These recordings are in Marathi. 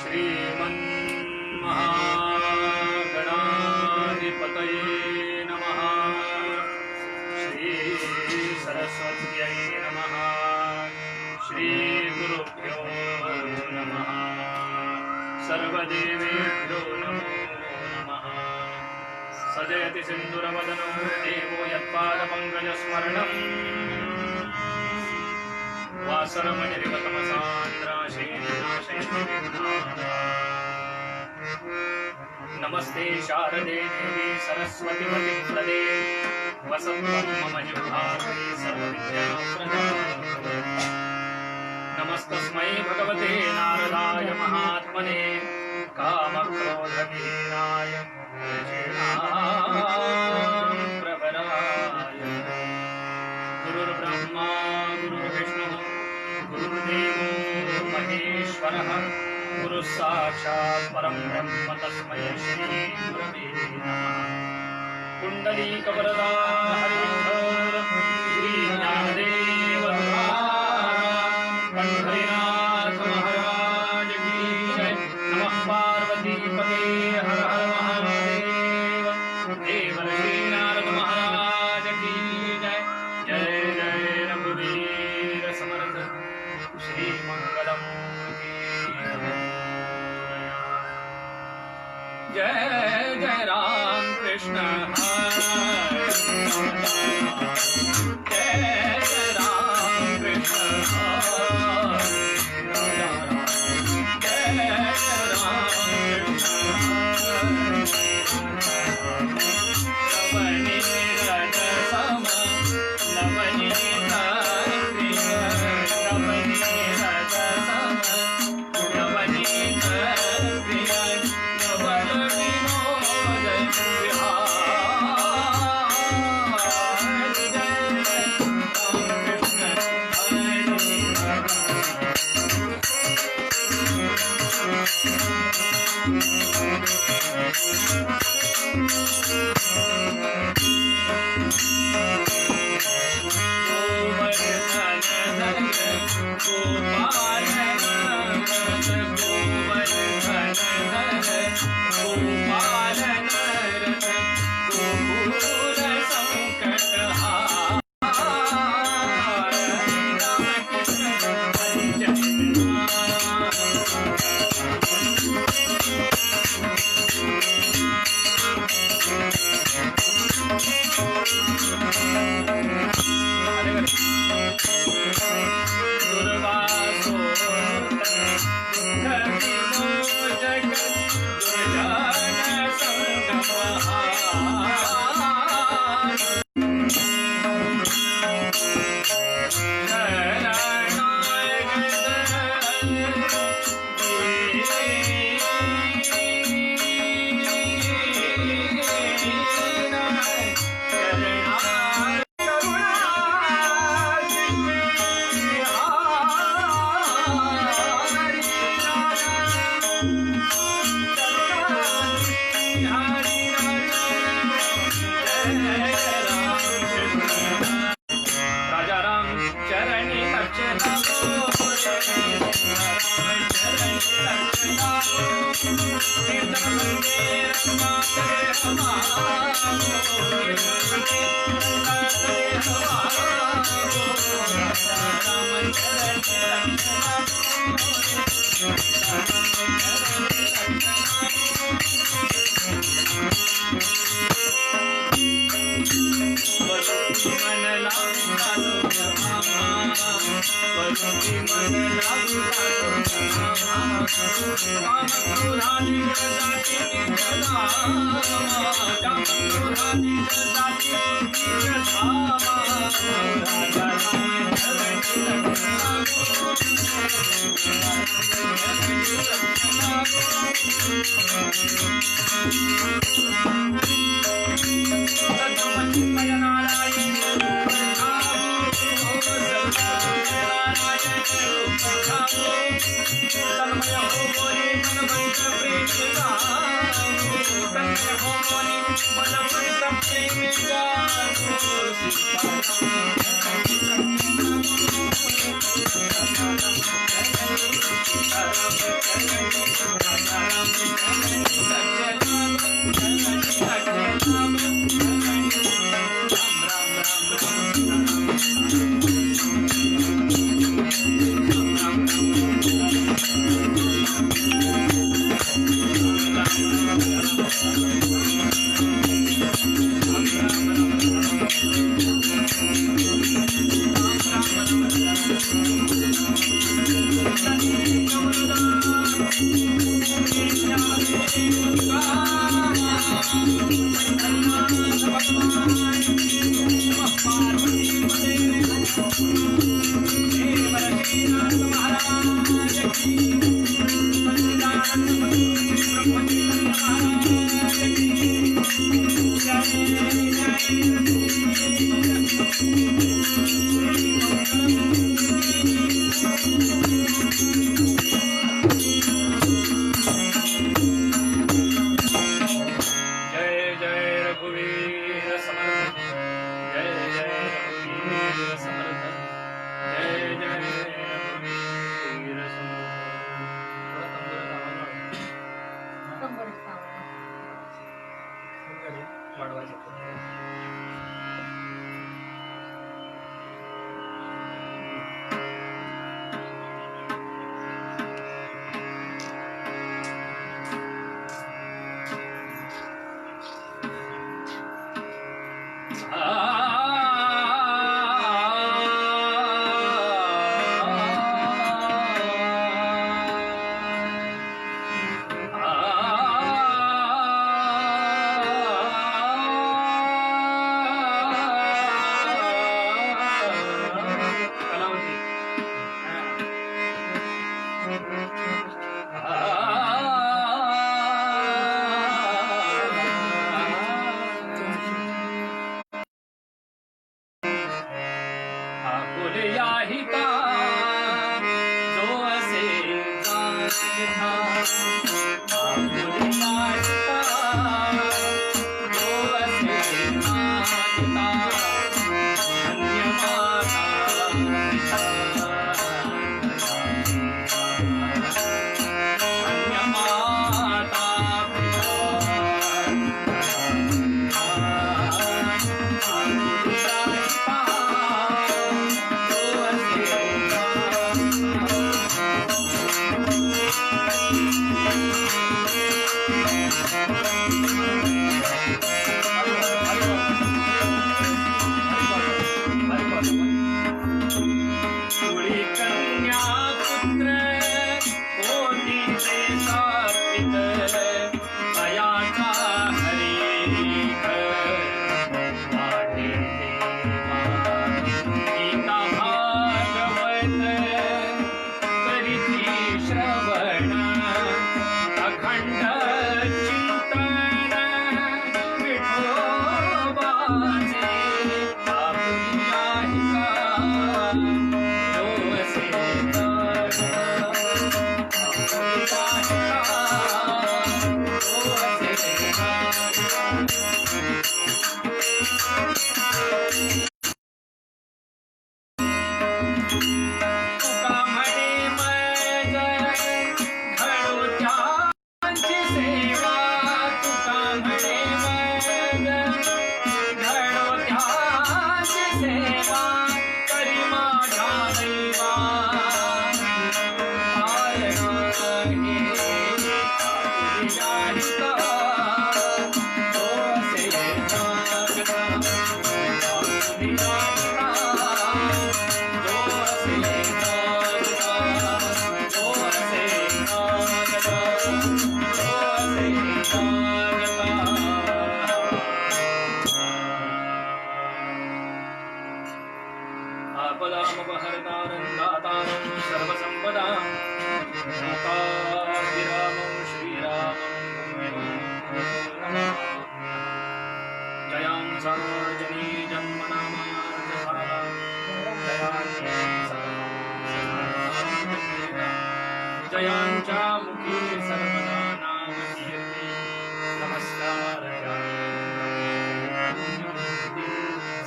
श्रीमन्महागणाधिपतये नमः। श्री सरस्वत्यै नमः। श्री गुरुभ्यो नमः। सर्वदेवेभ्यो नमो नमः। सजयति सिन्दूरवदनो देवो यत्पादपङ्कजस्मरणम् नमस्ते शारदे देवी सरस्वती प्रदे वसन्तं मम जिह्वाग्रे सर्वविद्याप्रदा। नमस्तस्मै भगवते नारदाय महात्मने कामक्रोधविहीनाय प्रवराय। गुरुर्ब्रह्मा गुरुर्विष्णुः गुरुर्देवो महेश्वरः गुरुः साक्षात् परं ब्रह्म तस्मै श्री गुरवे नमः। कुण्डलीकवरदा हरिविठ्ठल श्री ज्ञानदेव पंढरीनाथ महाराज की जय। नमः पार्वतीपते हर हर महादेव। देवर्षि नारद महाराज की जय। जय जय रघुवीर समर्थ श्री मंगलमूर्ति। जय जय राम कृष्ण हरे जय जय राम कृष्ण हरे जय जय राम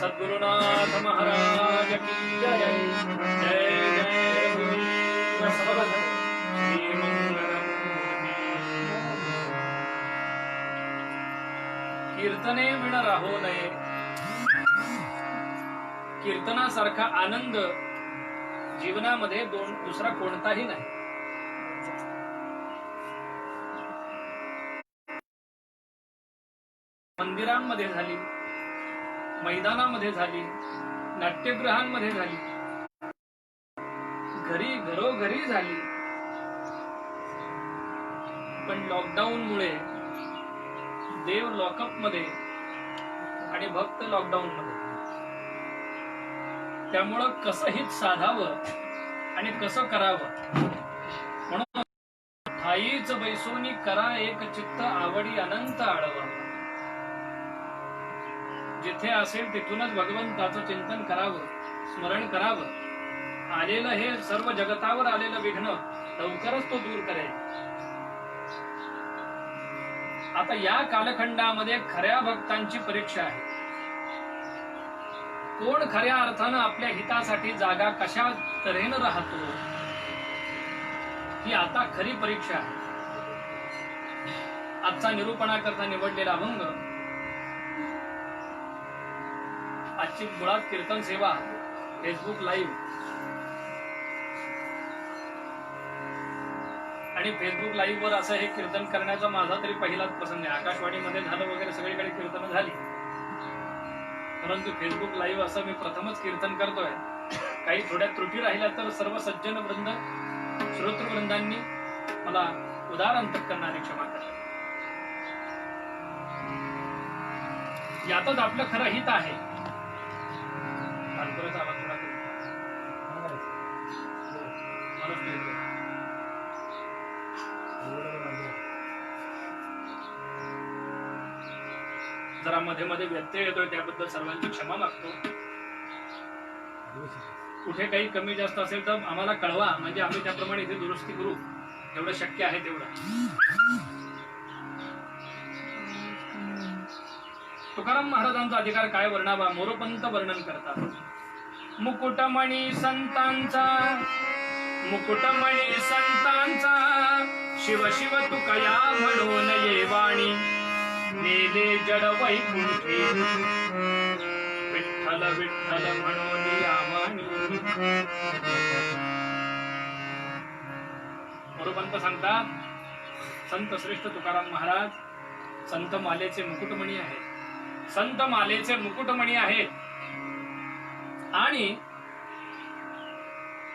सद्गुरुनाथ महाराज की जय। जय जय रघुवीर समर्थ कीर्तने विण राहो नये. कीर्तनासारखा आनंद जीवनामध्ये दुसरा कोणताही नाही. मंदिरांमध्ये झाली, मैदानामध्ये झाली, नाट्यगृहांमध्ये झाली, घरोघरी झाली. पण लॉकडाऊनमुळे देव लॉकअप मध्ये आणि भक्त लॉकडाऊन मध्ये. त्यामुळं कसं हित साधावं आणि कसं करावं म्हणून ठाईच बैसोनी करा एक चित्त आवडी अनंत आळवा. जिथे असेल तिथूनच भगवंताचं चिंतन करावं, स्मरण करावं. आलेलं हे सर्व जगतावर आलेलं विघ्न लवकरच तो दूर करेल. आता या कालखंडामध्ये खऱ्या भक्तांची परीक्षा आहे. कोण खऱ्या अर्थानं आपल्या हितासाठी जागा कशा तऱ्हेनं राहतो, ही आता खरी परीक्षा आहे. आजचा निरूपणाकरता निवडलेला अभंग, आजची मुळात कीर्तन सेवा फेसबुक लाईव्ह आणि फेसबुक लाईव्ह वर असं हे कीर्तन करण्याचा माझा तरी पहिलाच प्रसंग आहे. आकाशवाणीमध्ये झालं वगैरे, सगळीकडे कीर्तन झाली, परंतु फेसबुक लाईव्ह असं मी प्रथमच कीर्तन करतोय. काही थोड्या त्रुटी राहिल्या तर सर्व सज्जन वृंद, श्रोतृवृंदांनी मला उदार अंतःकरणाने क्षमा करा. यातच आपलं खरं हित आहे. कानपुराचा आवाज थोडा कमी. जरा मध्ये मध्ये व्यत्यय येतोय, त्याबद्दल सर्वांची क्षमा मागतो. कुठे काही कमी जास्त असेल तर आम्हाला कळवा, म्हणजे आम्ही त्याप्रमाणे इथे दुरुस्ती करू, जेवढं शक्य आहे तेवढं. तुकाराम महाराजांचा अधिकार काय वर्णावा, मोरोपंत वर्णन करतात. मुकुटमणी संतांचा, मुकुटमणी संतांचा, शिव शिव तुकया म्हणून ये वाणी. नेले जड वैकुंठी, विठ्ठल विठ्ठल म्हणून यावाणी. मोरोपंत सांगतात, संत श्रेष्ठ तुकाराम महाराज संत मालेचे मुकुटमणी आहेत. संत मालेचे मुकुटमणी आहेत. आणि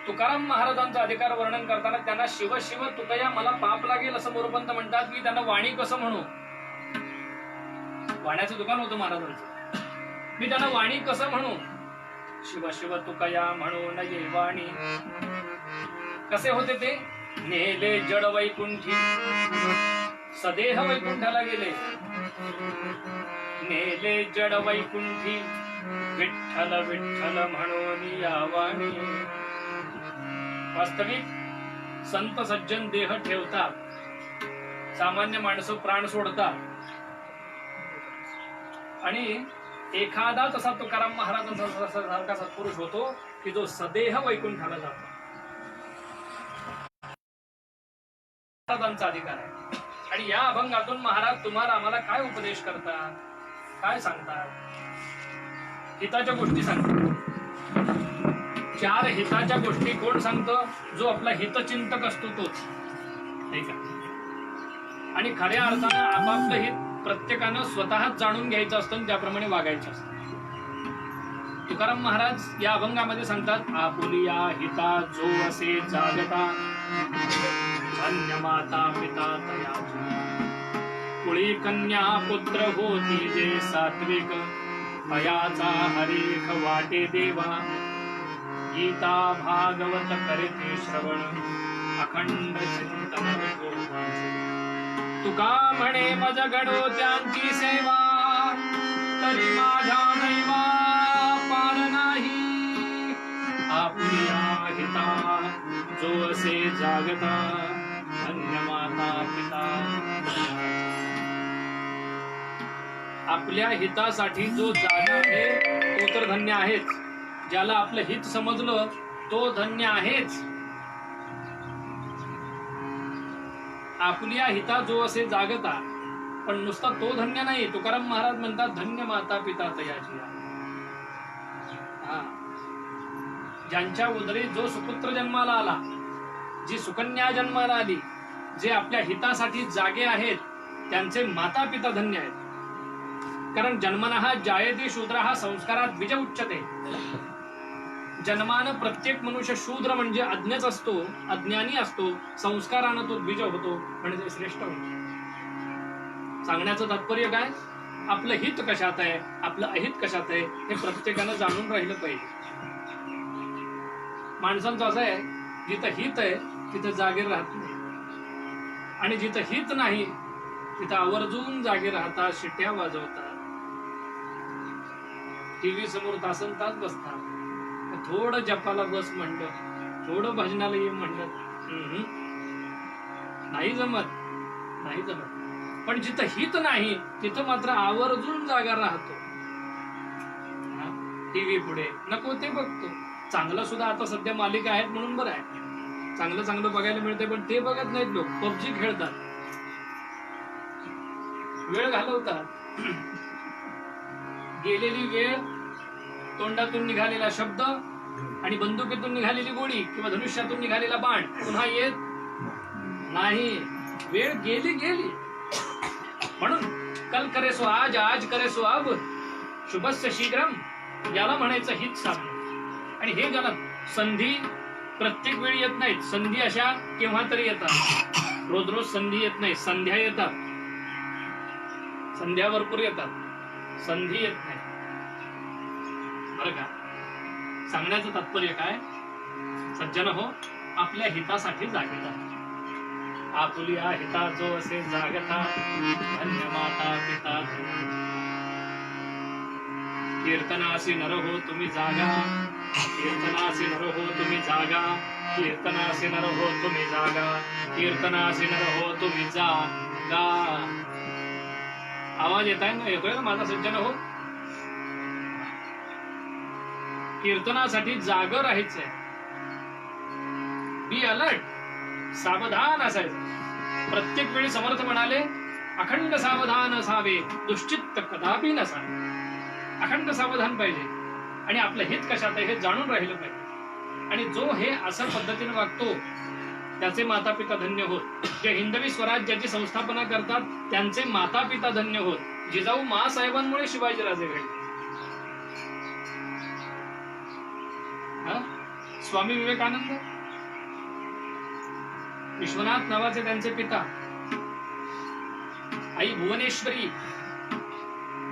तुकाराम महाराजांचा अधिकार वर्णन करताना त्यांना शिव शिव तुकया मला पाप लागेल असं मोरोपंत म्हणतात. मी त्यांना वाणी कसं म्हणू, वाण्याचं दुकान होतं महाराजांचं, मी त्यांना वाणी कसं म्हणू. शिव शिव तुकया म्हणून ये वाणी. कसे होते ते, नेले जड वैकुंठी, सदेह वैकुंठाला गेले. नेले जड वैकुंठी, विठ्ठल विठ्ठल म्हणून या वाणी. वास्तविक संत सज्जन देह ठेवतात, सामान्य माणसं प्राण सोडतात. आणि एखादा तसा तुकाराम महाराजांसारखा सत्पुरुष होतो की जो सदेह वैकुंठाला जातो. महाराजांचा अधिकार आहे. आणि या अभंगातून महाराज तुम्हाला आम्हाला काय उपदेश करतात, काय सांगतात. हिताच्या गोष्टी सांगतात. 4 हिताच्या गोष्टी कोण सांगतं, जो आपला हितचिंतक असतो तोच, नाही का. आणि खऱ्या अर्थानं आपापलं हित प्रत्येकानं स्वतःच जाणून घ्यायचं असतं आणि त्याप्रमाणे वागायचं असतं. तुकाराम महाराज या अभंगामध्ये सांगतात, आपुलिया हिता जो असे जागता, धन्य माता पिता तया. कुळी कन्या पुत्र होती जे सात्विक, तयाचा हरीख वाटे देवा. गीता भागवत करीते श्रवण, अखंड चिंतन तुका म्हणे मज घडो त्यांची सेवा. तरी माझ्या नैवा पार नाही, आपुलिया हिता जो असे जागता, धन्य माता पिता. आपल्या हितासाठी जो जागा आहे तो तर धन्य आहेच. ज्याला आपलं हित समजलं तो धन्य आहेच. आपुलिया हिता जो असे जागता, पण नुसता तो धन्य नाही, तुकाराम महाराज म्हणतात धन्य माता पिता तयाची. हा, ज्यांच्या उदरी जो सुपुत्र जन्माला आला, जी सुकन्या जन्माला आली, जे आपल्या हितासाठी जागे आहेत, त्यांचे माता पिता धन्य आहेत. कारण जन्मनः जायते शूद्र हा संस्कारात द्विज उच्चते. जन्मानं प्रत्येक मनुष्य शूद्र म्हणजे अज्ञच असतो, अज्ञानी असतो, संस्कारानं तो द्विज होतो म्हणजे श्रेष्ठ होतो. सांगण्याचं तात्पर्य काय? आपलं हित कशात आहे, आपलं अहित कशात आहे हे प्रत्येकानं जाणून राहिलं पाहिजे. माणसांचं असं आहे, जिथं हित आहे तिथं जागे राहत नाही, आणि जिथं हित नाही तिथं आवर्जून जागे राहतात, शिट्ट्या वाजवतात, टीव्ही समोर तासन तास बसतात. थोडं जपाला बस म्हणलं, थोडं भजनाला ये म्हणलं, नाही जमत, नाही जमत. पण जिथं हित नाही तिथं मात्र आवर्जून जागा राहतो. टीव्ही पुढे नको ते बघतो. चांगलं सुद्धा आता सध्या मालिका आहेत म्हणून बरं आहे, चांगलं चांगलं बघायला मिळते, पण ते बघत नाहीत लोक. पबजी खेळतात, वेळ घालवतात. गेलेली वेळ, तोंडातून निघालेला शब्द आणि बंदुकीतून निघालेली गोळी किंवा धनुष्यातून निघालेला बाण पुन्हा येत नाही. वेळ गेली गेली. म्हणून कल करे सो आज, आज करे सो अब, शुभस्य शीघ्रम, याला म्हणायचं हित साधन. आणि हे ज्याला संधी प्रत्येक वेळी येत नाहीत, संधी अशा केव्हा तरी येतात, रोज रोज संधी येत नाही. संध्या येतात, संध्या भरपूर येतात, संधी येत नाही. बरं का? सांगण्याचं तात्पर्य काय? सज्जन हो, आपल्या हितासाठी जागेता, आपुलिया हिता जो असे जागता, धन्य माता पिता. कीर्तनासी नर हो तुम्ही जागा, कीर्तनासी नर हो तुम्ही जागा, कीर्तनासी नर हो तुम्ही जागा, कीर्तनासी नर हो तुम्ही जागा. आवाज येत आहे ना? येतोय ना माझा सज्जन हो? कीर्तनासाठी जाग राहायचंय, बी अलर्ट, सावधान असायचं. प्रत्येक वेळी समर्थ म्हणाले, अखंड सावधान असावे, दुश्चित्त कदापि नसावे. अखंड सावधान पाहिजे, आणि आपलं हित कशात आहे हे जाणून राहिलं पाहिजे. आणि जो हे असं पद्धतीने वागतो त्याचे माता पिता धन्य होत. जे हिंदवी स्वराज्याची संस्थापना करतात त्यांचे माता पिता धन्य होत. जिजाऊ मासाहेबांमुळे शिवाजीराजे घडले. स्वामी विवेकानंद, विश्वनाथ नावाचे त्यांचे पिता, आई भुवनेश्वरी,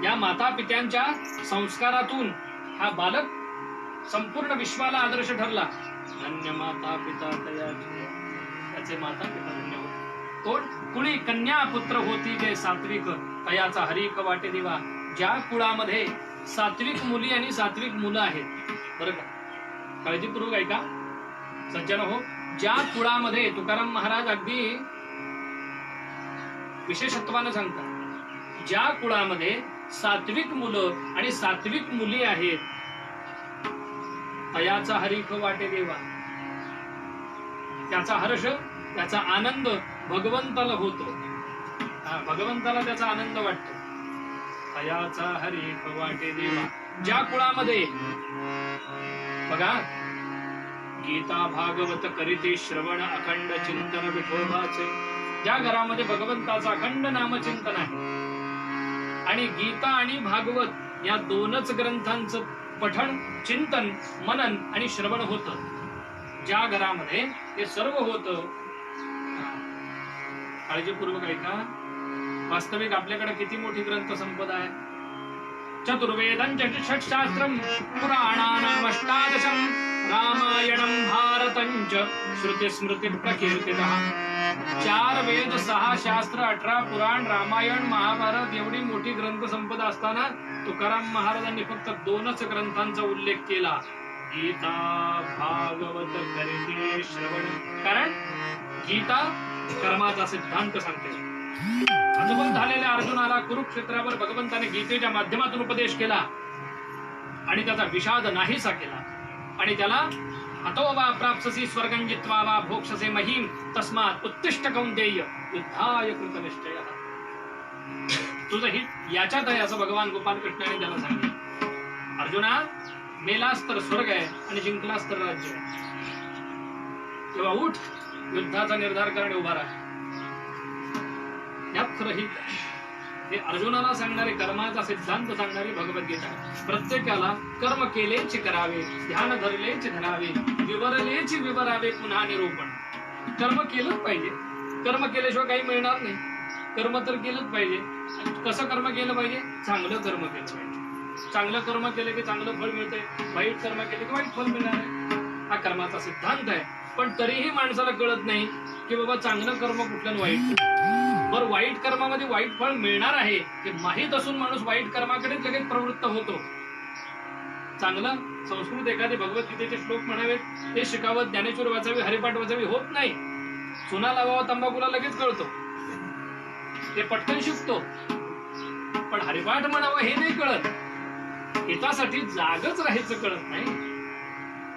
या माता पित्यांच्या संस्कारातून हा बालक संपूर्ण विश्वाला आदर्श ठरला. धन्य माता पिता तयाची, त्याचे माता पिता धन्य होते. कोण? कुळी कन्या पुत्र होती जे सात्विक, तयाचा हरिक वाटे दिवा. ज्या कुळामध्ये सात्विक मुली आणि सात्विक मुलं आहेत, बरं का, काळजीपूर्वक ऐका सज्जन हो, ज्या कुळामध्ये तुकाराम महाराज अगदी विशेषत्वानं सांगतात, ज्या कुळामध्ये सात्विक मुलं आणि सात्विक मुली आहेत, तयाचा हरिक वाटे देवा. त्याचा हर्ष, त्याचा आनंद भगवंताला होतो. भगवंताला त्याचा आनंद वाटतो. तयाचा हरिक वाटे देवा. ज्या कुळामध्ये बघा, गीता भागवत करीते श्रवण, अखंड चिंतन विठोबाचे. ज्या घरामध्ये भगवंताचा अखंड नामचिंतन आहे आणि गीता आणि भागवत या दोनच ग्रंथांचं पठण, चिंतन, मनन आणि श्रवण होतं, ज्या घरामध्ये हे सर्व होतं, काळजीपूर्वक ऐका, वास्तविक आपल्याकडे किती मोठी ग्रंथ संपदा आहे. चतुर्वेदंच षट्शास्त्रम पुराणानामष्टादशम रामायणं भारतंच श्रुतिस्मृती प्रकीर्तितः. 4 वेद, 6 शास्त्र, 18 पुराण, रामायण, महाभारत एवढी मोठी ग्रंथ संपदा असताना तुकाराम महाराजांनी फक्त 2च ग्रंथांचा उल्लेख केला, गीता भागवत करीते श्रवण. कारण गीता कर्माचा सिद्धांत सांगते. हतबल झालेल्या अर्जुनाला कुरुक्षेत्रावर भगवंताने गीतेच्या माध्यमातून उपदेश केला आणि त्याचा विषाद नाहीसा केला आणि त्याला हतो वा प्राप्स्यसि स्वर्गं जित्वा वा भोक्ष्यसे महीम तस्मात् उत्तिष्ठ कौन्तेय युद्धाय कृतनिश्चयः. तुझं हित याच्यात आहे असं भगवान गोपाल कृष्णाने त्याला सांगितलं. अर्जुना, मेलास तर स्वर्ग आहे आणि जिंकलास तर राज्य आहे. तेव्हा उठ, युद्धाचा निर्धार करणे उभा राहा. यात खरं हित आहे. हे अर्जुनाला सांगणारे कर्माचा सिद्धांत सांगणारी भगवद्गीता. प्रत्येकाला कर्म केलेच करावे, ध्यान धरलेच धरावे, विवरलेच विवरावे पुन्हा निरूपण. कर्म केलंच पाहिजे. कर्म केल्याशिवाय काही मिळणार नाही. कर्म तर केलंच पाहिजे. कसं कर्म केलं पाहिजे? चांगलं कर्म केलं पाहिजे. चांगलं कर्म केलं की चांगलं फळ मिळतंय, वाईट कर्म केलं की वाईट फळ मिळणार आहे. हा कर्माचा सिद्धांत आहे. पण तरीही माणसाला कळत नाही की बाबा चांगलं कर्म कुठलं आणि वाईट. बरं, वाईट कर्मामध्ये वाईट फळ मिळणार आहे हे माहीत असून माणूस वाईट कर्माकडे लगेच प्रवृत्त होतो. चांगलं संस्कृत एखादे भगवद्गीतेचे श्लोक म्हणावेत, ते शिकावं, ज्ञानेश्वर वाचावे, हरिपाठ वाचावे होत नाही. चुना लावावा तंबाखूला लगेच कळतो, ते पटकन शिकतो. पण हरिपाठ म्हणावं हे नाही कळत. हितासाठी जागच राहायचं कळत नाही.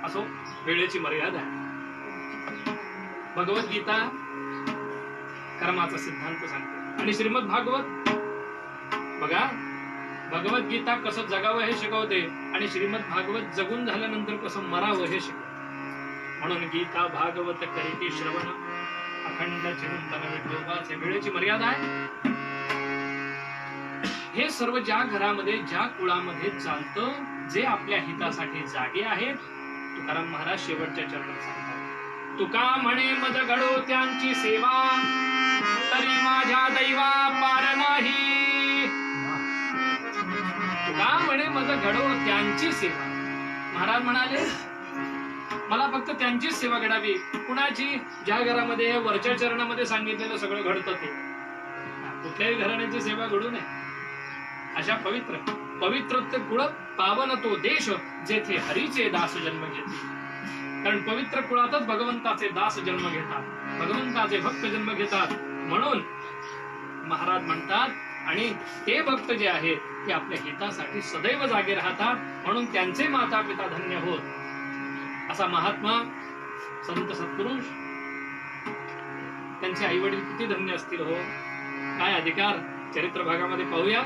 असो, वेळेची मर्यादा आहे. भगवद्गीता कर्माचा सिद्धांत सांगते. आणि श्रीमद भागवत बघा, भगवद्गीता कसं जगावं हे शिकवते आणि श्रीमद भागवत जगून झाल्यानंतर कसं मरावं हे शिकवते. म्हणून गीता भागवत करीती श्रवण, अखंड चिंतन विठोबाचे. वेळेची मर्यादा आहे. हे सर्व ज्या घरामध्ये, ज्या कुळामध्ये चालतं, जे आपल्या हितासाठी जागे आहेत, तुकाराम महाराज शेवटच्या चरणात सांगतात. तुका म्हणे मज घडो त्यांची सेवा, तरी माझ्या दैवा पार नाही. तुका म्हणे मज घडो त्यांची सेवा. महाराज म्हणाले, मला फक्त त्यांचीच सेवा घडावी. कुणाची? ज्या घरामध्ये वरच्या चरणामध्ये सांगितलेलं सगळं घडतं ते. कुठल्याही घराण्याची सेवा घडू नये. अशा पवित्र कुळ पावन तो देश, जेथे हरीचे दास जन्म घेते. कारण पवित्र कुळातच भगवंताचे दास जन्म घेतात, भगवंताचे भक्त जन्म घेतात. म्हणून महाराज म्हणतात, आणि ते भक्त जे आहेत ते आपल्या हितासाठी सदैव जागे राहतात. म्हणून त्यांचे माता पिता धन्य होत. असा महात्मा, संत सत्पुरुष, त्यांचे आई वडील किती धन्य असतील हो. काय अधिकार. चरित्र भागामध्ये पाहूया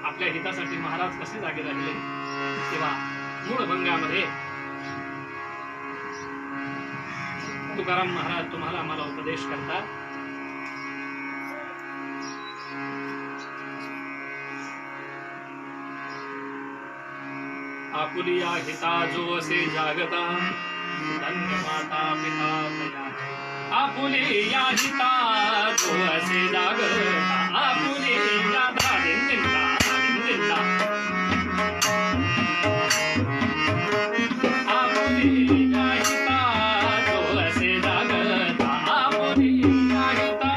आपल्या हितासाठी महाराज कसे जागे राहिले. तेव्हा मूळ भंगामध्ये तुकाराम महाराज तुम्हाला आम्हाला उपदेश करतात. आपुलिया हिता जो असे जागता, धन्य माता पिता तया. आपुलिया हिता जो असे जागता, आपुलिया दादिंदा दिंदा, आपुलिया हिता जो असे जागता, आपुलिया हिता,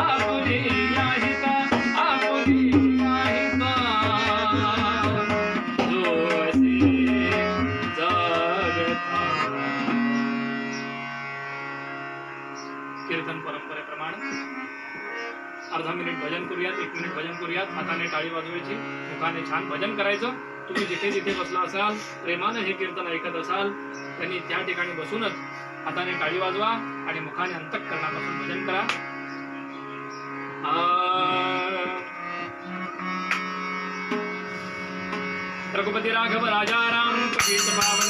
आपुलिया हिता, आपुलिया हिता जो असे जागता. कीर्तन परंपरेप्रमाणे अर्धा मिनिट भजन करूयात, 1 मिनिट भजन करूयात. हाताने टाळी वाजवायची, मुखाने छान भजन करायचं. तुम्ही जिथे जिथे बसला असाल, प्रेमानं हे कीर्तन ऐकत असाल, त्यांनी त्या ठिकाणी बसूनच हाताने टाळी वाजवा आणि मुखाने अंतःकरणापासून भजन करा. रघुपती राघव राजा राम पतित पावन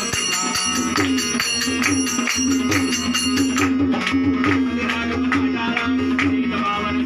राघव राजा राम पतित पावन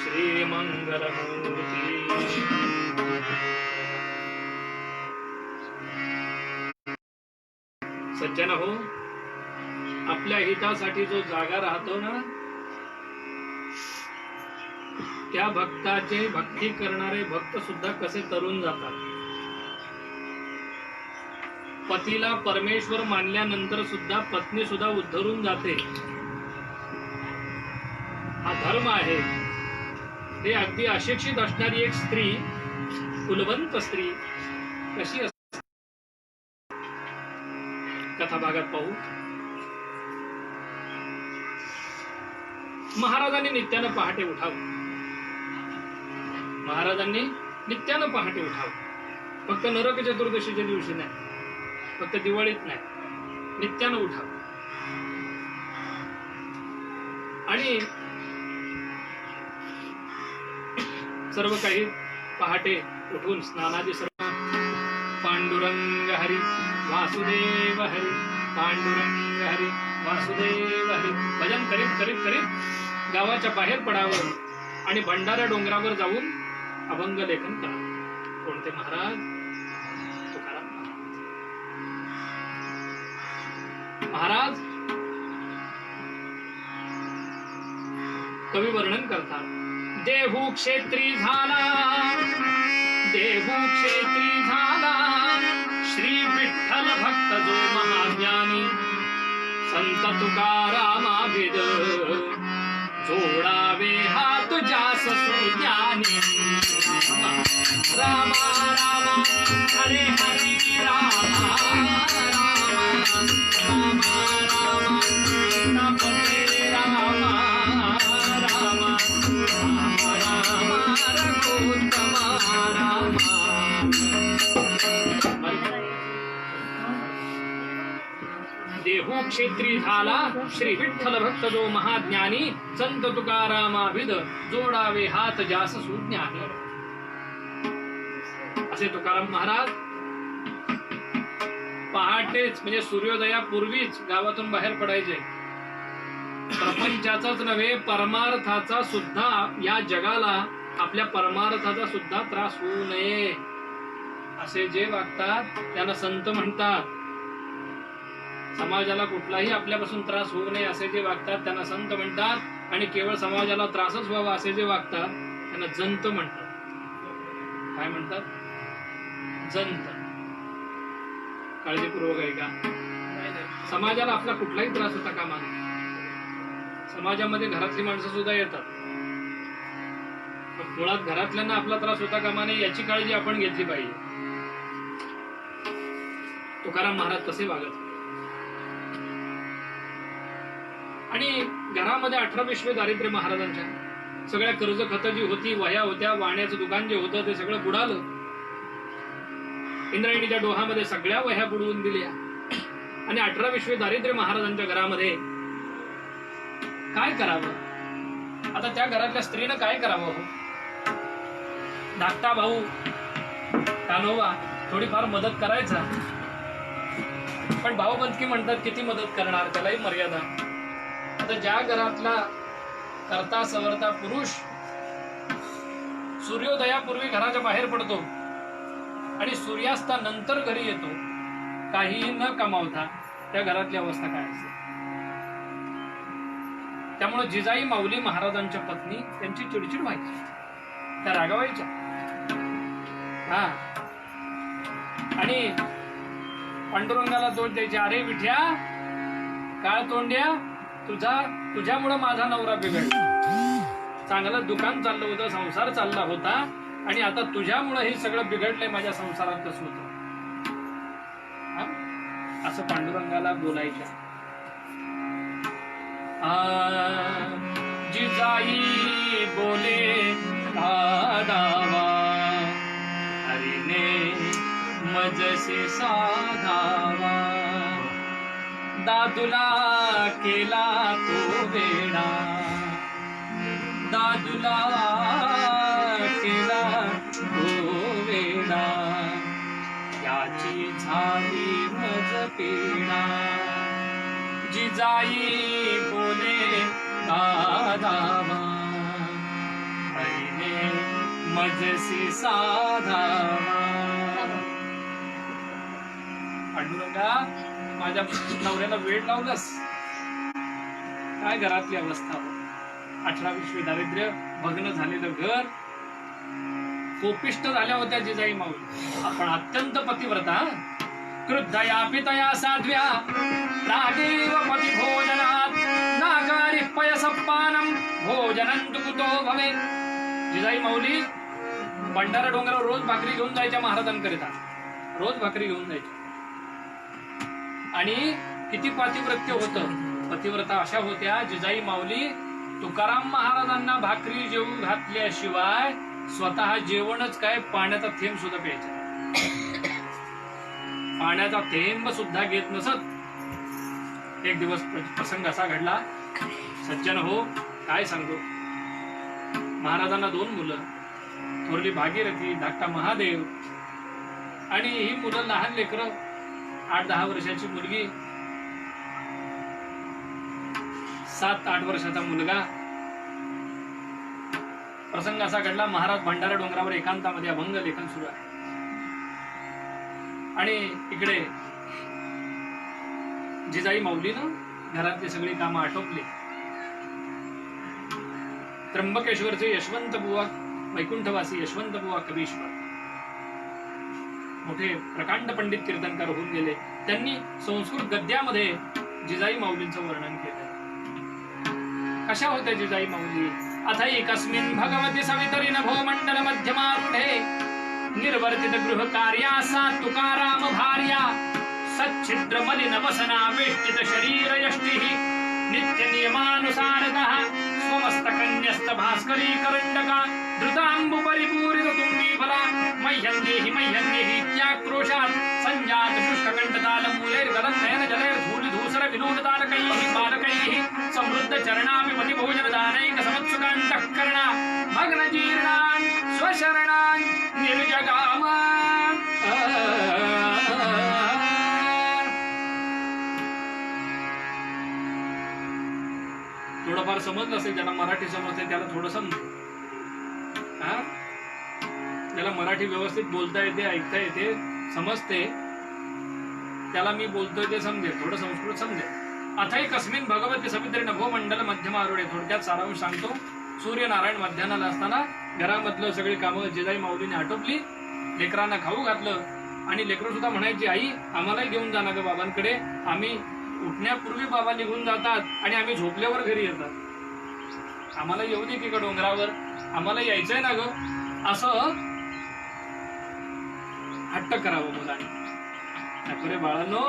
श्री मंगल मूर्ति सज्जन हो, आपल्या हितासाठी जो जागा राहतो ना, त्या भक्ताचे भक्ती करणारे भक्त सुद्धा कसे तरुण जातात. पतीला परमेश्वर मानल्यानंतर सुद्धा पत्नी सुद्धा उद्धरून जाते. हा धर्म आहे. हे अगदी अशिक्षित असणारी एक स्त्री, कुलवंत स्त्री कशी असते कथा भागात पाहू. महाराजांनी नित्यानं पहाटे उठावं. महाराजांनी नित्यानं पहाटे उठावं. फक्त नरक चतुर्दशीच्या दिवशी नाही, फक्त दिवाळीत नाही, नित्यानं उठावं. आणि सर्व काही पहाटे उठून स्नानादी सर्व पांडुरंग हरी वासुदेव हरी, पांडुरंग हरी वासुदेव हरी भजन करीत करीत करीत गावाच्या बाहेर पडावं आणि भंडारा डोंगरावर जाऊन अभंग लेखन करावं. कोणते महाराज? तुकाराम महाराज. कवी वर्णन करतात. देहू क्षेत्री झाला, देहू क्षेत्री झाला श्री विठ्ठल भक्त जो महाज्ञानी, संत तुकारामाभिद जोडावे हात जास सुज्ञानी. रामा रामा हरे हरे रामा रामा रामा रामा सीतापते रामा रामा रामा रामा रघुत्तमा रामा. देहू क्षेत्री झाला श्री विठ्ठल भक्त जो महाज्ञानी, संत तुकारामाभिद जोडावे हात जास सुज्ञानी. असे तुकाराम महाराज पहाटेच म्हणजे सूर्योदयापूर्वीच गावातून बाहेर पडायचे. प्रपंचाचाच नव्हे, परमार्थाचा सुद्धा, या जगाला आपल्या परमार्थाचा सुद्धा त्रास होऊ नये असे जे वागतात त्यांना संत म्हणतात. समाजाला कुठलाही आपल्यापासून त्रास होऊ नये असे जे वागतात त्यांना संत म्हणतात. आणि केवळ समाजाला त्रासच व्हावा असे जे वागतात त्यांना जंत म्हणतात. काय म्हणतात? जंत. काळजीपूर्वक आहे का? समाजाला आपला कुठलाही त्रास होता कामा नये. समाजामध्ये घरातली माणसं सुद्धा येतात, पण मुळात घरातल्यांना आपला त्रास होता कामा नये याची काळजी आपण घेतली पाहिजे. तुकाराम महाराज तसे वागत. आणि घरामध्ये 18-20 दारिद्र्य महाराजांच्या. सगळ्या कर्ज खत जी होती, वह्या होत्या, वाण्याचं दुकान जे होतं ते सगळं बुडालं. इंद्रायणीच्या डोहामध्ये सगळ्या वह्या बुडवून दिल्या. आणि 18-20 दारिद्र्य महाराजांच्या घरामध्ये काय करावं? आता त्या घरातल्या स्त्रीनं काय करावं? धाकटा भाऊ कान्होबा थोडीफार मदत करायचा, पण भाऊबंदकी म्हणतात किती मदत करणार, त्यालाही मर्यादा. आता ज्या घरातला करता सवरता पुरुष सूर्योदयापूर्वी घराच्या बाहेर पडतो आणि सूर्यास्तानंतर घरी येतो काही न कमावता, त्या घरातली अवस्था काय असते? त्यामुळे जिजाई माऊली महाराजांच्या पत्नी त्यांची चिडचिड व्हायची, त्या रागावायच्या. हा, आणि पांडुरंगाला दोष द्यायचे. अरे विठ्या, काळ तोंड्या, तुझ्यामुळं माझा नवरा बिघडला. चांगलं दुकान चाललं होतं, संसार चालला होता, आणि आता तुझ्यामुळं हे सगळं बिघडलंय माझ्या संसारात. कसं होतं असं पांडुरंगाला बोलायच्या. जिजाई बोले काढावा हरीने मजसे साधावा, दादूला केला तो वेडा, दादूला केला तो वेडा, याची झाली मज पीडा. जिजाई बोले काढावा हरीने मजसी साधावा. पांडुरंगा, माझ्या नवऱ्याला वेळ लावलंस. काय घरातली अवस्था, 18-20 दारिद्र्य, भग्न झालेलं घर, कोपिष्ट झाल्या होत्या जिजाई माऊली. आपण अत्यंत पतिव्रता. क्रुद्धया पितया साध्व्या रागेव पती भोजनात नागारी पयसपानम भोजनं तु कुतो भवे. जिजाई माऊली भंडारा डोंगरावर रोज भाकरी घेऊन जायच्या महाराजांकरिता, रोज भाकरी घेऊन जायच्या. आणि किती पातिव्रत्य होतं. पतिव्रता अशा होत्या जिजाई माऊली तुकाराम महाराजांना भाकरी जेवू घातल्याशिवाय स्वतः जेवणच काय, पाण्याचा थेंब सुद्धा प्यायचा, पाण्याचा थेंब सुद्धा घेत नसत. एक दिवस प्रसंग असा घडला, सज्जन हो काय सांगू. महाराजांना 2 मुलं, थोरली भागीरथी, धाकटा महादेव. आणि ही मुलं लहान लेकरं, 8-10 वर्षाची मुलगी, 7-8 वर्षाचा मुलगा. प्रसंग असा घडला, महाराज भंडारा डोंगरावर एकांतामध्ये अभंग लेखन सुरू आहे. आणि इकडे जिजाई माऊलीनं घरातली सगळी कामं आटोपली. त्र्यंबकेश्वरचे यशवंत बुवा, वैकुंठवासी यशवंत बुवा कबीश्वर, मोठे प्रकांड पंडित कीर्तनकार होऊन गेले. त्यांनी संस्कृत गद्यामध्ये जिजाई माऊलींचं वर्णन केलं. कशा होत्या जिजाई माऊली. अथैकस्मिन् भगवती सवितरी नभोमंडल मध्यमारूढे निर्वर्तित गृह कार्या सा तुकाराम भार्या सच्छिद्र मलिन वसना वेष्टित शरीर यष्टिः नित्य नियमानुसारतः स्वमस्तकन्यस्त भास्करी करंडका धृतांबु परिपूरित तुम्बी फला मह्यंदेहि मह्यंदेहि इत्याक्रोशात् संजात शुष्ककण्ठताल मूलैर्गलं नयन जलैर्धूलि धूसर विनोदतारकैः बालकैः समृद्ध चरणाभिमति भोजनदानैक समत्सुकान्तःकरणा भग्नजीर्णान् स्वशरणान् निर्जगाम. थोडंफार समजलं असेल, ज्याला मराठी समजते त्याला थोडं समजेल. त्याला मराठी व्यवस्थित बोलता येते, ऐकता येते, समजते, त्याला मी बोलतोय ते समजेल, थोडं संस्कृत समजेल. अथैकस्मिन् भगवती सवितरी नभोमंडल मध्यमारूढे. थोडक्यात सारांश सांगतो. सूर्यनारायण मध्यानाला असताना घरामधलं सगळी कामं जिजाई माऊलीने आटोपली, लेकरांना खाऊ घातलं. आणि लेकरं सुद्धा म्हणायची, आई आम्हालाही घेऊन जा ना ग बाबांकडे, आम्ही उठण्यापूर्वी बाबा निघून जातात आणि आम्ही झोपल्यावर घरी येतात, आम्हाला येऊ दे की ग डोंगरावर, आम्हाला यायचंय ना ग. असं हट्ट करावं मुलांनी. नको रे बाळांनो,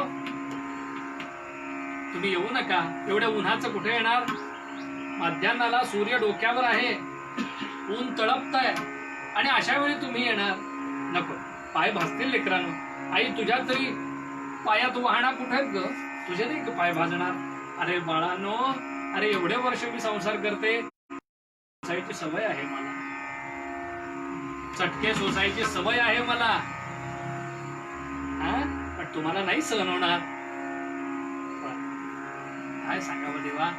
तुम्ही येऊ नका, एवढ्या उन्हाचं कुठे येणार. माध्यान्हाला सूर्य डोक्यावर आहे, ऊन तळपतंय, आणि अशा वेळी तुम्ही येणार. नको, पाय भाजतील लेकरांनो. आई तुझ्या तरी पायात वाहणा कुठे आहेत ग, तुझे नाही का पाय भाजणार. अरे बाळांनो, अरे एवढे वर्ष मी संसार करते, सोसायची सवय आहे मला, चटके सोसायची सवय आहे मला, पण तुम्हाला नाही सहन होणार. काय सांगावं देवा.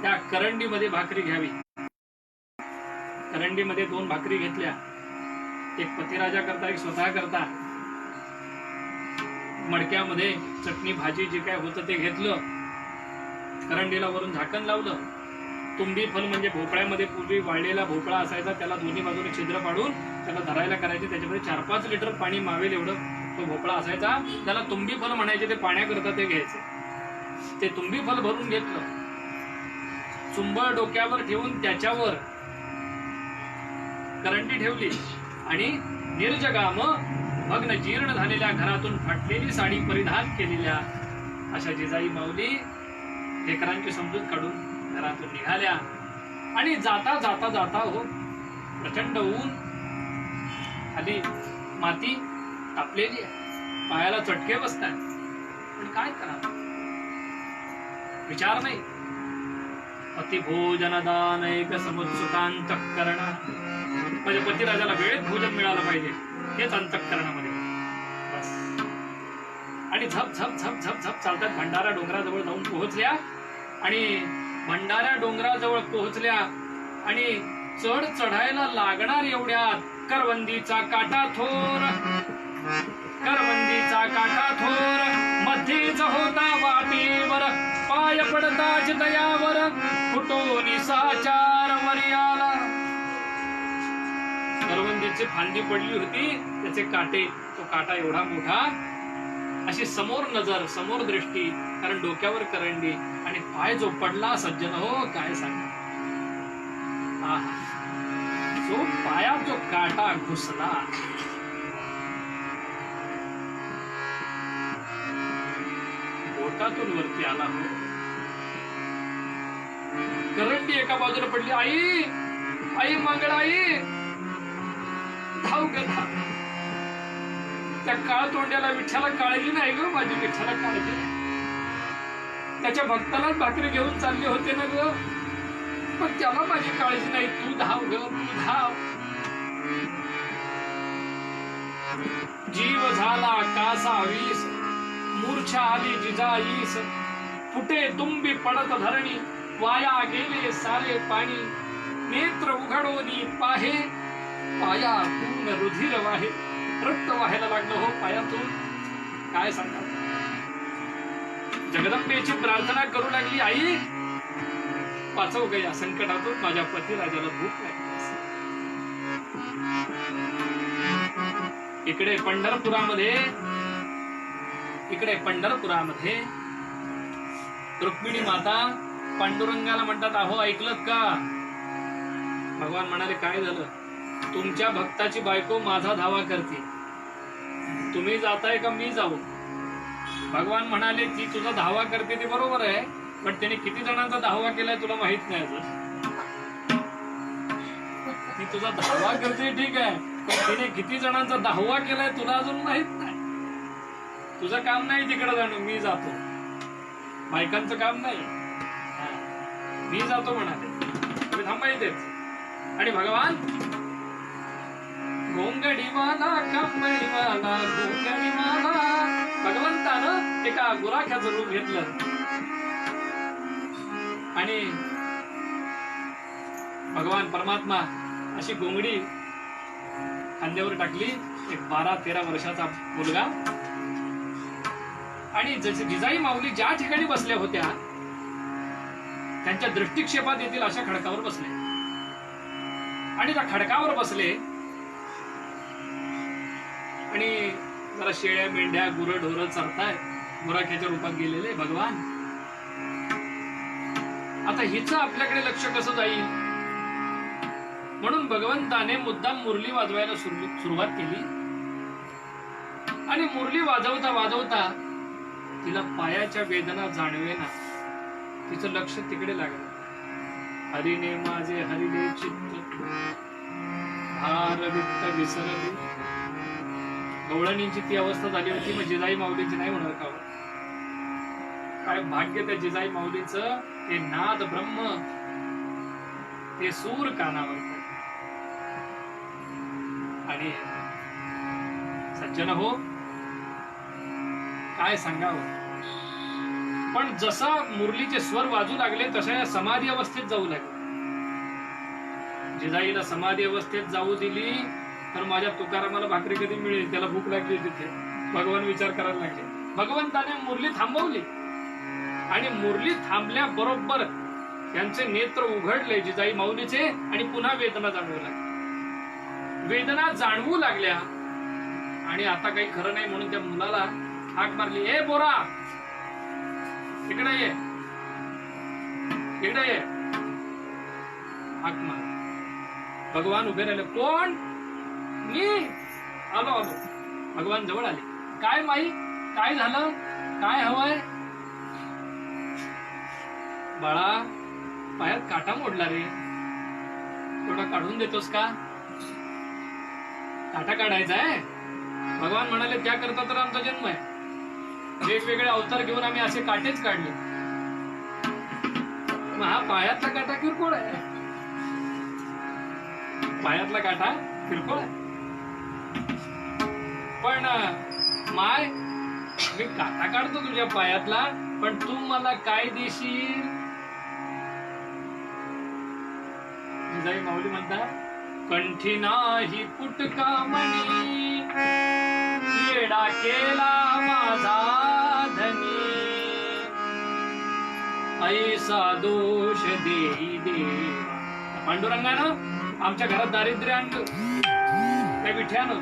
त्या करंडीमध्ये भाकरी घ्यावी. करंडीमध्ये 2 भाकरी घेतल्या, एक पतिराजा करता, एक स्वतः करता. मडक्यामध्ये चटणी भाजी जे काय होतं ते घेतलं, करंडीला वरून झाकण लावलं. तुंबी फल म्हणजे भोपळ्यामध्ये पूर्वी वाळलेला भोपळा असायचा, त्याला दोन्ही बाजूने छिद्र पाडून त्याला धरायला करायचे, त्याच्यामध्ये 4-5 लिटर पाणी मावेल एवढं तो भोपळा असायचा, त्याला तुंबी फल म्हणायचे. ते पाण्याकरता ते घ्यायचे. ते तुंबी फल भरून घेतलं, चुंबळ डोक्यावर ठेवून त्याच्यावर करंटी ठेवली आणि निर्जगाम भग्न जीर्ण झालेल्या घरातून फाटलेली साडी परिधान केलेल्या अशा जिजाई माऊली लेकरांची समजूत काढून घरातून निघाल्या. आणि जाता जाता जाता हो प्रचंड ऊन, खाली माती तापलेली आहे, पायाला चटके बसतात, पण काय करावं विचार नाही. पतिभोजनदान एक समुत्सुकांतःकरणा, म्हणजे पतिराजाला वेळेत भोजन मिळालं पाहिजे, हेच अंतःकरणामध्ये बस. आणि झप झप झप झप झप चालतात भंडारा डोंगराजवळ जाऊन पोहोचल्या. आणि भंडारा डोंगराजवळ पोहोचल्या आणि चढायला लागणार एवढ्यात करवंदीचा काटा थोर करवंदीचा काटा थोर मध्येच होता वाटेवर पाय पडता चितयावर फुटो निसाचार वरियाला. करवंदीची फांदी पडली होती, त्याचे काटे, तो काटा एवढा मोठा, अशी समोर नजर, समोर दृष्टी, कारण डोक्यावर करंडी आणि पाय जो पडला सज्जन हो, काय सांगा. जो पायात जो काटा घुसला, बोटातून वरती आला हो. करंडी एका बाजूला पडली. आई, आई मंगळाई, धाव ग धाव. त्या काळ तोंड्याला विठ्ठला काळजी नाही ग, माझी विठ्ठला काळजी नाही. त्याच्या भक्तालाच भाकरी घेऊन चालले होते ना ग, पण त्याला माझी काळजी नाही. तू धाव ग, तू धाव. जीव झाला कासा वीस, मूर्छा आली जिजाईस. फुटे तुंबी पडत धरणी, वाया गेले सारे पाणी. नेत्र उघडोनी पाहे, पाया पूर्ण रुधिर वाहे. रक्त व्हायला लागलं हो पायातून, काय सांगा. जगदंबेची प्रार्थना करू लागली, आई वाचव ग या संकटातून, माझ्या पतिराजाला भूक लागली. इकडे पंढरपुरामध्ये रुक्मिणी माता पांडुरंगाला म्हणतात, अहो ऐकलं का. भगवान म्हणाले, काय झालं. तुमच्या भक्ताची बायको माझा धावा करते, तुम्ही जाताय का मी जाऊ. भगवान म्हणाले, ती तुझा धावा करते ते बरोबर आहे, पण त्याने किती जणांचा धावा केलाय तुला माहित नाही अजून. ती तुझा धावा करते ठीक आहे, पण तिने किती जणांचा धावा केलाय तुला अजून माहित नाही. तुझं काम नाही तिकडे जाणं, मी जातो. बायकांचं काम नाही, मी जातो म्हणाले. तुम्ही थांबायचेच. आणि भगवान गोंगडीवाला कमळीवाला गोंगडीवाला, भगवंतानं एका गुराख्याचं रूप घेतलं आणि भगवान परमात्मा अशी गोंगडी खांद्यावर टाकली. एक 12-13 वर्षाचा मुलगा. आणि जसे जिजाई माऊली ज्या ठिकाणी बसल्या होत्या, त्यांच्या दृष्टिक्षेपात येतील अशा खडकावर बसले. आणि त्या खडकावर बसले आणि जरा शेळ्या मेंढ्या गुरं ढोरं चरताय, गुराख्याच्या रूपात गेलेले भगवान. आता हिचं आपल्याकडे लक्ष कसं जाईल, म्हणून भगवंताने मुद्दाम मुरली वाजवायला सुरुवात केली. आणि मुरली वाजवता वाजवता तिला पायाच्या वेदना जाणवेना, तिचं लक्ष तिकडे लागलं. हरिने माझे हरिले चित्त, भार वित्त विसरले. गवळणींची ती अवस्था झाली होती, मग जिजाई माऊलीची नाही होणार का. काय भाग्य त्या जिजाई माऊलीचं. ते नाद ब्रह्म, ते सूर कानावर. आणि सज्जन हो, काय सांगावं. पण जसा मुरलीचे स्वर वाजू लागले तशा या समाधी अवस्थेत जाऊ लागले. जिजाईला समाधी अवस्थेत जाऊ दिली तर माझ्या तुकारामाला भाकरी कधी मिळेल, त्याला भूक लागली तिथे. भगवान विचार करायला लागले. भगवंताने मुरली थांबवली आणि मुरली थांबल्या बरोबर त्यांचे नेत्र उघडले जिजाई माऊलीचे आणि पुन्हा वेदना जाणवू लागल्या. वेदना जाणवू लागल्या आणि आता काही खरं नाही म्हणून त्या मुलाला हाक मारली, ए बोरा इकडे ये, इकडे ये. हाक मार. भगवान उभे राहिले. कोण. मी. आलो आलो. भगवान जवळ आले. काय माई, काय झालं, काय हवंय. बाळा पायात काटा मोडला रे, थोडा काढून देतोस का. काटा काढायचा आहे. भगवान म्हणाले, त्याकरता तर आमचा जन्म आहे. वेगवेगळे अवतार घेऊन आम्ही असे काटेच काढले. मग हा पायातला काटा किरकोळ आहे. पायातला काटा किरकोळ आहे. पण माय, मी काटा काढतो तुझ्या पायातला, पण तू मला काय देशील. जिजाई माऊली म्हणतात, कंठी नाही पुटका मणी, वेडा केला माझा धनी, ऐसा दोष देई देवा. पांडुरंगानं आमच्या घरात दारिद्र्य आणलं, त्या विठ्यानं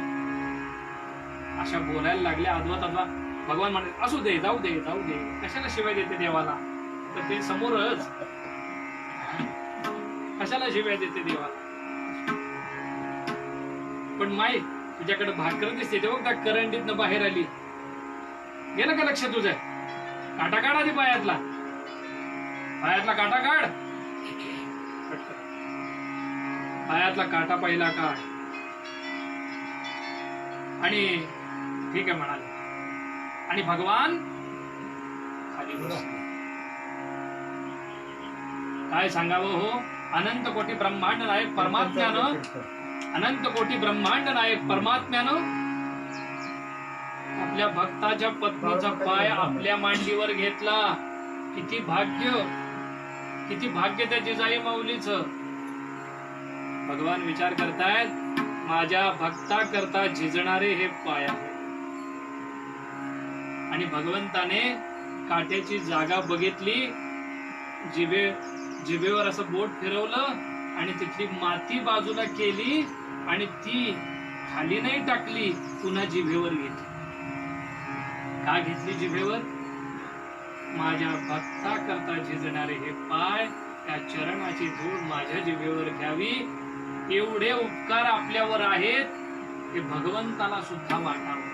अशा बोलायला लागल्या अद्वत अद्वा. भगवान म्हणाले असू दे, जाऊ दे जाऊ दे, कशाला शिवाय देते देवाला. तर ते समोरच कशाला शिवाय देते देवाला. पण माई तुझ्याकडे भाकर दिसते तेव्हा त्या करंडीतनं बाहेर आली. गेलं का लक्ष तुझं? काटा काढ आधी पायातला, पायातला काटा काढ. पायातला काटा पहिला काढ. आणि ठीक आहे म्हणाले. आणि भगवान खाली बसले. काय सांगावं हो. अनंत कोटी ब्रह्मांड नायक परमात्म्यानं, अनंत कोटी ब्रह्मांड नायक परमात्म्यानं आपल्या भक्ताच्या पत्नीचा पाय आपल्या मांडीवर घेतला. किती भाग्य, किती भाग्य त्या जिजाई माऊलीचं. भगवान विचार करतायत माझ्या भक्ता करता झिजणारे हे पाय आहेत. आणि भगवंताने काट्याची जागा बघितली, जिभेवर असं बोट फिरवलं आणि तिथली माती बाजूला केली आणि ती खाली नाही टाकली, पुन्हा जिभेवर घेतली. का घेतली जिभेवर? माझ्या भक्ता करता झिजणारे हे पाय, त्या चरणाची धूळ माझ्या जिभेवर घ्यावी. एवढे उपकार आपल्यावर आहेत हे भगवंताला सुद्धा वाटावं.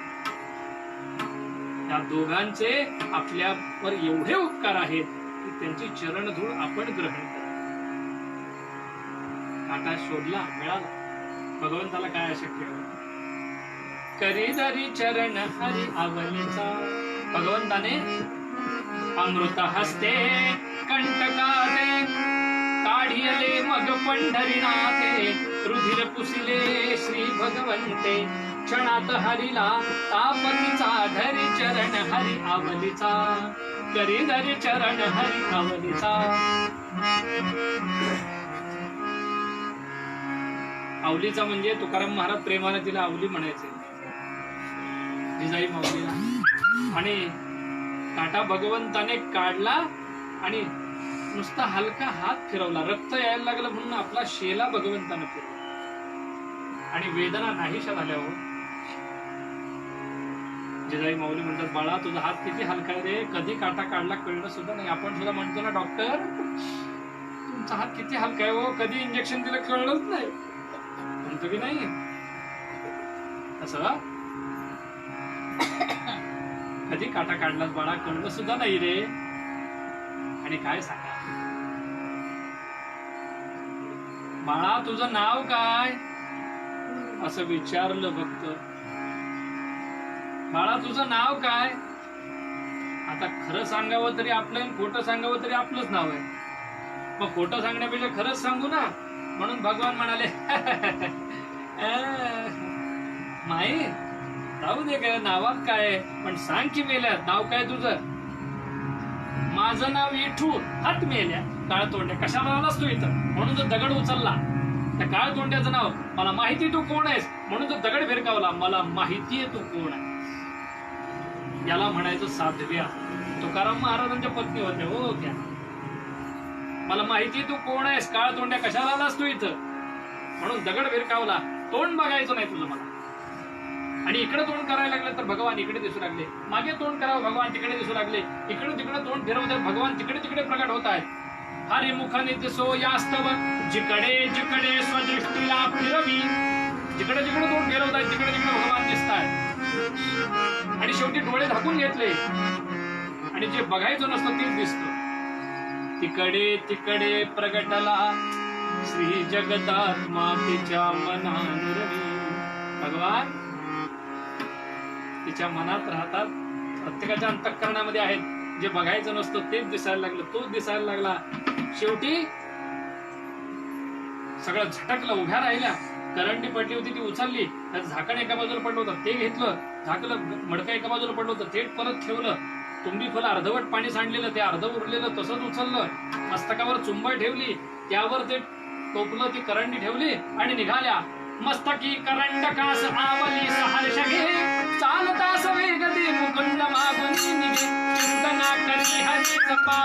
त्या दोघांचे आपल्यावर एवढे उपकार आहेत की त्यांची चरण धूळ आपण ग्रहण करा. काटा शोधला, मिळाला. भगवंताला काय अशक्य आहे? करी दरी चरण हरी आवलीचा. भगवंताने अमृत हस्ते कंटकाले काढियले मग पंढरीनाथे, रुधिर पुसिले श्री भगवंते, क्षणात हरिला तापतीचा. धरी चरण हरी आवलीचा, करी धरी चरण हरी आवलीचा. आवलीचा म्हणजे तुकाराम महाराज प्रेमाने तिला आवली म्हणायचे, जिजाई माऊलीला. आणि काटा भगवंताने काढला आणि नुसता हलका हात फिरवला. रक्त यायला लागलं म्हणून आपला शेला भगवंताने फिरवला आणि वेदना नाहीशा झाल्या. हो, जिजाई माऊली म्हणतात बाळा तुझा हात किती हलका आहे रे, कधी काटा काढला कळलं सुद्धा नाही. आपण सुद्धा म्हणतो ना डॉक्टर तुमचा हात किती हलका आहे हो, कधी इंजेक्शन दिलं कळलंच नाही, म्हणतो की नाही तसं. कधी काटा काढलाच बाळा कळलं सुद्धा नाही रे. आणि काय सांगा बाळा तुझं नाव काय असं विचारलं फक्त. बाळा तुझं नाव काय? आता खरं सांगावं तरी आपलं, खोटं सांगावं तरी आपलंच नाव आहे. मग खोटं सांगण्यापेक्षा खरंच सांगू ना. म्हणून भगवान म्हणाले माई जाऊ दे काय नावात काय, पण सांग की मेल्यात नाव काय तुझं? माझं नाव विठू. हात मेल्या काळ तोंड्या. कशाला आलास तू इथं? म्हणून तो दगड उचलला. त्या काळ तोंड्याचं नाव मला माहिती तू कोण आहेस, म्हणून तो दगड भिरकावला. मला माहितीये तू कोण आहे. याला म्हणायचं साध्व्या. तुकाराम महाराजांच्या पत्नी होत्या हो त्या. मला माहिती तू कोण आहेस, काळ तोंड्या कशाला आलास तू इथं, म्हणून दगड भिरकावला. तोंड बघायचं नाही तुझं मला. आणि इकडे तोंड करायला लागलं तर भगवान इकडे दिसू लागले, मागे तोंड करावं भगवान तिकडे दिसू लागले, इकडे तिकडे तोंड फिरवतात भगवान तिकडे तिकडे प्रकट होत आहेत. हरे मुखाने दिसो यास्तव जिकडे जिकडे स्वदृष्टीला फिरवी. जिकडे जिकडे तोंड फिरवत आहेत तिकडे तिकडे भगवान दिसत आहेत. आणि शेवटी डोळे झाकून घेतले आणि जे बघायचं नसतं तेच दिसतं. तिकडे तिकडे प्रगटला श्री जगदात्मा तिच्या मनानुरवी. भगवान तिच्या मनात राहतात, प्रत्येकाच्या अंतःकरणामध्ये आहेत. जे बघायचं नसतं तेच दिसायला लागलं, तोच दिसायला लागला. शेवटी सगळं झटकलं, उभ्या राहिल्या. करंडी पडली होती ती उचलली, त्याचं झाकण एका बाजूला पडलं होतं ते घेतलं, झाकलं. मडकं एका बाजूला पडलं होतं ते परत ठेवलं. तुंबी फुलं अर्धवट पाणी सांडलेलं ते अर्ध उरलेलं तसंच उचललं. मस्तकावर चुंबळ ठेवली, त्यावर ते टोपलं, ती करंडी ठेवली आणि निघाल्या. मस्तकी करंडकास आवली सहर्ष घे, चालता जपा